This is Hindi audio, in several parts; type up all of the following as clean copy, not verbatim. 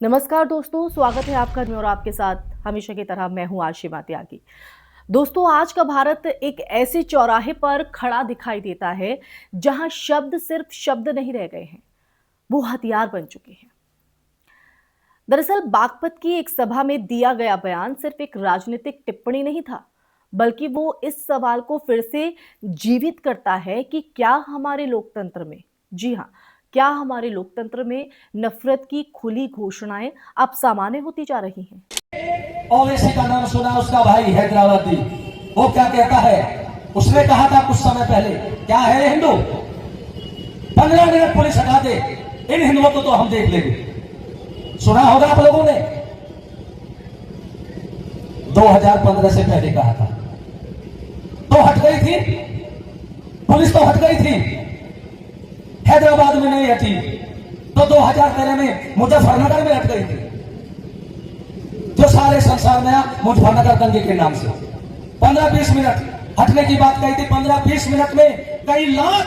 नमस्कार दोस्तों, स्वागत है आपका और आपके साथ हमेशा की तरह मैं हूं आशिमा त्यागी। दोस्तों, आज का भारत एक ऐसे चौराहे पर खड़ा दिखाई देता है जहां शब्द सिर्फ शब्द नहीं रह गए हैं, वो हथियार बन चुके हैं। दरअसल बागपत की एक सभा में दिया गया बयान सिर्फ एक राजनीतिक टिप्पणी नहीं था, बल्कि वो इस सवाल को फिर से जीवित करता है कि क्या हमारे लोकतंत्र में, जी हाँ, क्या हमारे लोकतंत्र में नफरत की खुली घोषणाएं अब सामान्य होती जा रही हैं। ओवैसी का नाम सुना, उसका भाई हैदराबादी, वो क्या कहता है? उसने कहा था कुछ समय पहले, क्या है हिंदू? 15 मिनट पुलिस हटा दे, इन हिंदुओं को तो हम देख लेंगे। सुना होगा आप लोगों ने, 2015 से पहले कहा था तो हट गई थी पुलिस, तो हट गई थी, हैदराबाद में नहीं हटी तो 2013 में मुजफ्फरनगर में हट गई थी, जो सारे संसार में मुजफ्फरनगर दंगे के नाम से 15-20 मिनट हटने की बात कही थी। 15-20 मिनट में कई लाख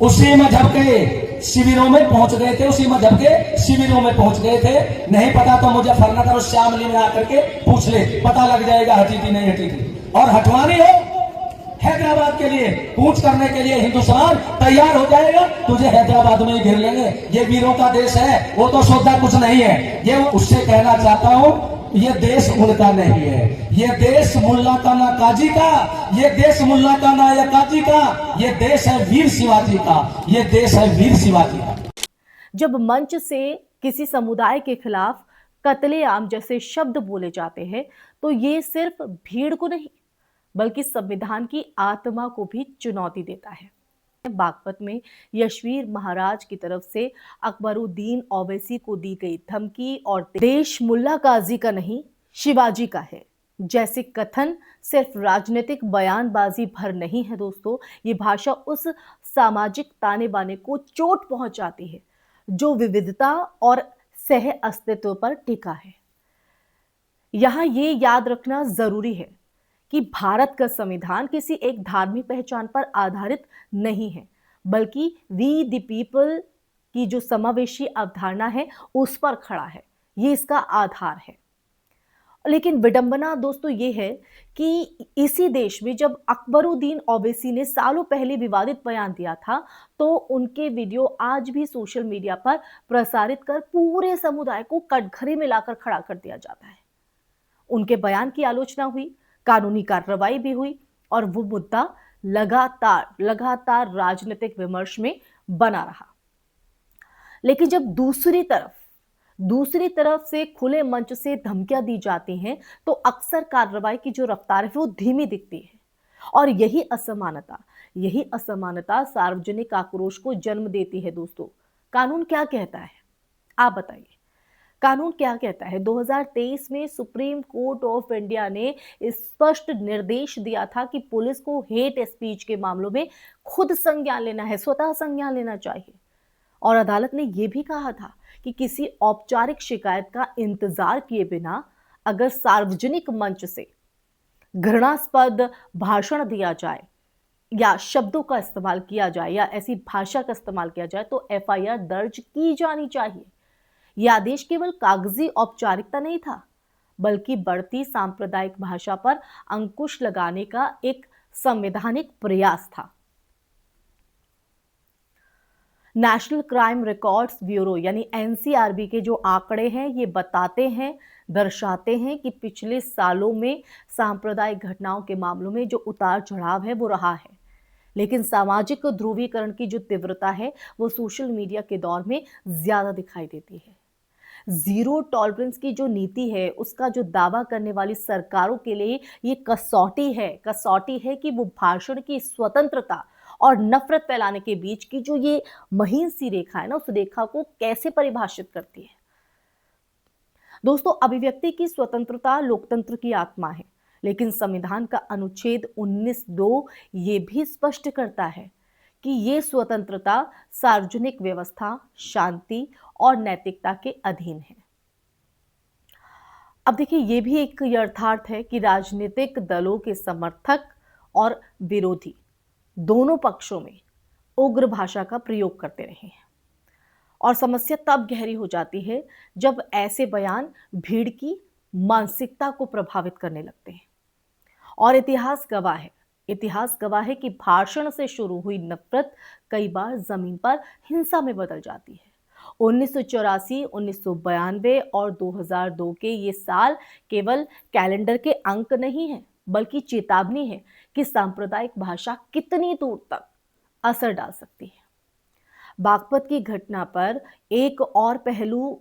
उसी मजहब के शिविरों में पहुंच गए थे, उसी मजहब के शिविरों में पहुंच गए थे। नहीं पता तो मुजफ्फरनगर और श्यामली में आकर के पूछ ले, पता लग जाएगा हटी थी नहीं हटी थी। और हटवानी हो हैदराबाद के लिए, पूछ करने के लिए हिंदुस्तान तैयार हो जाएगा, तुझे हैदराबाद में ही घेर लेंगे। ये वीरों का देश है, वो तो सौदा कुछ नहीं है। ये उससे कहना चाहता हूं, ये देश उनका नहीं है, ये देश मुल्ला का ना काजी का, ये देश मुल्ला का ना या काजी का, ये देश है वीर शिवाजी का, ये देश है वीर शिवाजी का। जब मंच से किसी समुदाय के खिलाफ कत्लेआम जैसे शब्द बोले जाते हैं, तो ये सिर्फ भीड़ को नहीं, बल्कि संविधान की आत्मा को भी चुनौती देता है। बागपत में यशवीर महाराज की तरफ से अकबरुद्दीन ओवैसी को दी गई धमकी और देश मुल्ला काजी का नहीं, शिवाजी का है जैसे कथन सिर्फ राजनीतिक बयानबाजी भर नहीं है दोस्तों, ये भाषा उस सामाजिक ताने बाने को चोट पहुंचाती है जो विविधता और सह अस्तित्व पर टिका है। यहां ये याद रखना जरूरी है कि भारत का संविधान किसी एक धार्मिक पहचान पर आधारित नहीं है, बल्कि वी द पीपल की जो समावेशी अवधारणा है उस पर खड़ा है। ये इसका आधार है। लेकिन विडंबना दोस्तों ये है कि इसी देश में जब अकबरुद्दीन ओवैसी ने सालों पहले विवादित बयान दिया था, तो उनके वीडियो आज भी सोशल मीडिया पर प्रसारित कर पूरे समुदाय को कटघरे में लाकर खड़ा कर दिया जाता है। उनके बयान की आलोचना हुई, कानूनी कार्रवाई भी हुई और वो मुद्दा लगातार राजनीतिक विमर्श में बना रहा। लेकिन जब दूसरी तरफ से खुले मंच से धमकियां दी जाती हैं, तो अक्सर कार्रवाई की जो रफ्तार है वो धीमी दिखती है। और यही असमानता सार्वजनिक आक्रोश को जन्म देती है दोस्तों। कानून क्या कहता है, आप बताइए, कानून क्या कहता है? 2023 में सुप्रीम कोर्ट ऑफ इंडिया ने स्पष्ट निर्देश दिया था कि पुलिस को हेट स्पीच के मामलों में खुद संज्ञान लेना है, स्वतः संज्ञान लेना चाहिए। और अदालत ने यह भी कहा था कि किसी औपचारिक शिकायत का इंतजार किए बिना अगर सार्वजनिक मंच से घृणास्पद भाषण दिया जाए या शब्दों का इस्तेमाल किया जाए या ऐसी भाषा का इस्तेमाल किया जाए, तो एफआईआर दर्ज की जानी चाहिए। यह आदेश केवल कागजी औपचारिकता नहीं था, बल्कि बढ़ती सांप्रदायिक भाषा पर अंकुश लगाने का एक संवैधानिक प्रयास था। नेशनल क्राइम रिकॉर्ड्स ब्यूरो यानी एनसीआरबी के जो आंकड़े हैं, ये दर्शाते हैं कि पिछले सालों में सांप्रदायिक घटनाओं के मामलों में जो उतार चढ़ाव है वो रहा है। लेकिन सामाजिक ध्रुवीकरण की जो तीव्रता है वो सोशल मीडिया के दौर में ज्यादा दिखाई देती है। जीरो टॉलरेंस की जो नीति है, उसका जो दावा करने वाली सरकारों के लिए ये कसौटी है कि वो भाषण की स्वतंत्रता और नफरत फैलाने के बीच की जो ये महीन सी रेखा है ना, उस रेखा को कैसे परिभाषित करती है। दोस्तों, अभिव्यक्ति की स्वतंत्रता लोकतंत्र की आत्मा है, लेकिन संविधान का अनुच्छेद 19(2) ये भी स्पष्ट करता है कि ये स्वतंत्रता सार्वजनिक व्यवस्था, शांति और नैतिकता के अधीन है। अब देखिए, ये भी एक यथार्थ है कि राजनीतिक दलों के समर्थक और विरोधी दोनों पक्षों में उग्र भाषा का प्रयोग करते रहे हैं। और समस्या तब गहरी हो जाती है जब ऐसे बयान भीड़ की मानसिकता को प्रभावित करने लगते हैं। और इतिहास गवाह है कि भाषण से शुरू हुई नफरत कई बार जमीन पर हिंसा में बदल जाती है। 1984, 1992 और 2002 के ये साल केवल कैलेंडर के अंक नहीं है, बल्कि चेतावनी है कि सांप्रदायिक भाषा कितनी दूर तक असर डाल सकती है। बागपत की घटना पर एक और पहलू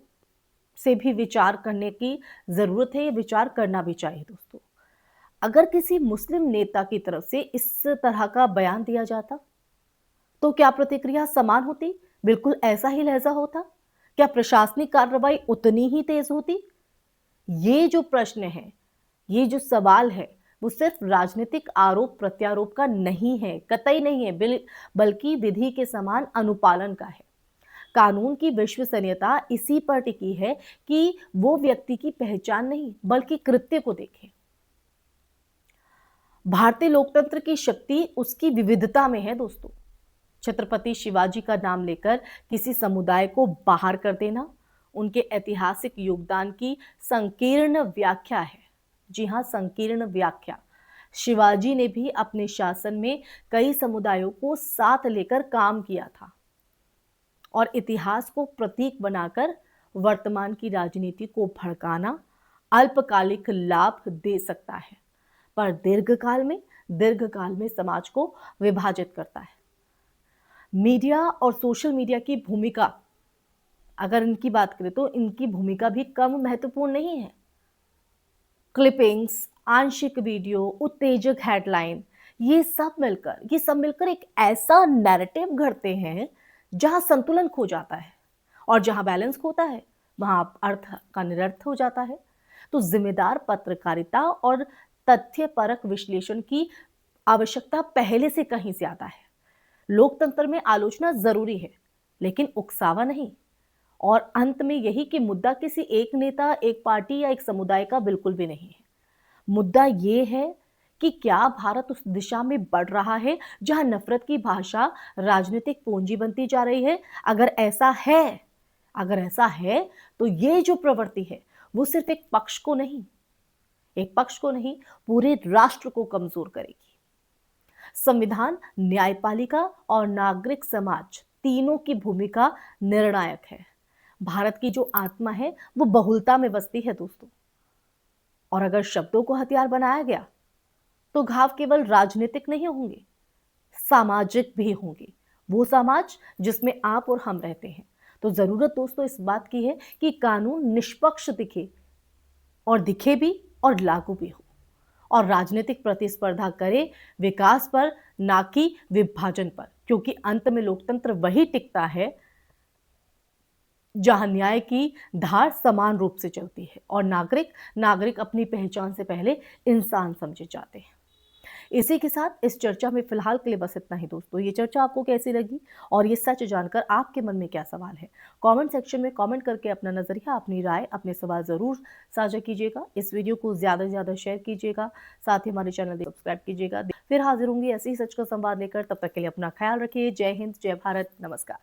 से भी विचार करने की जरूरत है, ये विचार करना भी चाहिए दोस्तों। अगर किसी मुस्लिम नेता की तरफ से इस तरह का बयान दिया जाता तो क्या प्रतिक्रिया समान होती? बिल्कुल ऐसा ही लहजा होता? क्या प्रशासनिक कार्रवाई उतनी ही तेज होती? ये जो प्रश्न है, ये जो सवाल है, वो सिर्फ राजनीतिक आरोप प्रत्यारोप का नहीं है, कतई नहीं है, बल्कि विधि के समान अनुपालन का है। कानून की विश्वसनीयता इसी पर टिकी है कि वो व्यक्ति की पहचान नहीं, बल्कि कृत्य को देखे। भारतीय लोकतंत्र की शक्ति उसकी विविधता में है दोस्तों। छत्रपति शिवाजी का नाम लेकर किसी समुदाय को बाहर कर देना उनके ऐतिहासिक योगदान की संकीर्ण व्याख्या है। जी हां, संकीर्ण व्याख्या। शिवाजी ने भी अपने शासन में कई समुदायों को साथ लेकर काम किया था और इतिहास को प्रतीक बनाकर वर्तमान की राजनीति को भड़काना अल्पकालिक लाभ दे सकता है, पर दीर्घकाल में समाज को विभाजित करता है। मीडिया और सोशल मीडिया की भूमिका, अगर इनकी बात करें तो इनकी भूमिका भी कम महत्वपूर्ण नहीं है। क्लिपिंग्स, आंशिक वीडियो, उत्तेजक हेडलाइन, ये सब मिलकर एक ऐसा नैरेटिव घड़ते हैं जहां संतुलन खो जाता है, और जहां बैलेंस खोता है वहां अर्थ का निरर्थ हो जाता है। तो जिम्मेदार पत्रकारिता और तथ्यपरक विश्लेषण की आवश्यकता पहले से कहीं ज्यादा है। लोकतंत्र में आलोचना जरूरी है, लेकिन उकसावा नहीं। और अंत में यही कि मुद्दा किसी एक नेता, एक पार्टी या एक समुदाय का बिल्कुल भी नहीं है। मुद्दा ये है कि क्या भारत उस दिशा में बढ़ रहा है जहां नफरत की भाषा राजनीतिक पूंजी बनती जा रही है? अगर ऐसा है तो ये जो प्रवृत्ति है वो सिर्फ एक पक्ष को नहीं पूरे राष्ट्र को कमजोर करेगी। संविधान, न्यायपालिका और नागरिक समाज तीनों की भूमिका निर्णायक है। भारत की जो आत्मा है वो बहुलता में बसती है दोस्तों। और अगर शब्दों को हथियार बनाया गया तो घाव केवल राजनीतिक नहीं होंगे, सामाजिक भी होंगे। वो समाज जिसमें आप और हम रहते हैं। तो जरूरत दोस्तों इस बात की है कि कानून निष्पक्ष दिखे भी और लागू भी हो, और राजनीतिक प्रतिस्पर्धा करे विकास पर, ना कि विभाजन पर, क्योंकि अंत में लोकतंत्र वही टिकता है जहां न्याय की धार समान रूप से चलती है और नागरिक अपनी पहचान से पहले इंसान समझे जाते हैं। इसी के साथ इस चर्चा में फिलहाल के लिए बस इतना ही दोस्तों। ये चर्चा आपको कैसी लगी और ये सच जानकर आपके मन में क्या सवाल है, कमेंट सेक्शन में कमेंट करके अपना नजरिया, अपनी राय, अपने सवाल जरूर साझा कीजिएगा। इस वीडियो को ज्यादा से ज्यादा शेयर कीजिएगा, साथ ही हमारे चैनल को सब्सक्राइब कीजिएगा। फिर हाजिर होंगी ऐसी सच का संवाद लेकर, तब तक के लिए अपना ख्याल रखिए। जय हिंद, जय भारत, नमस्कार।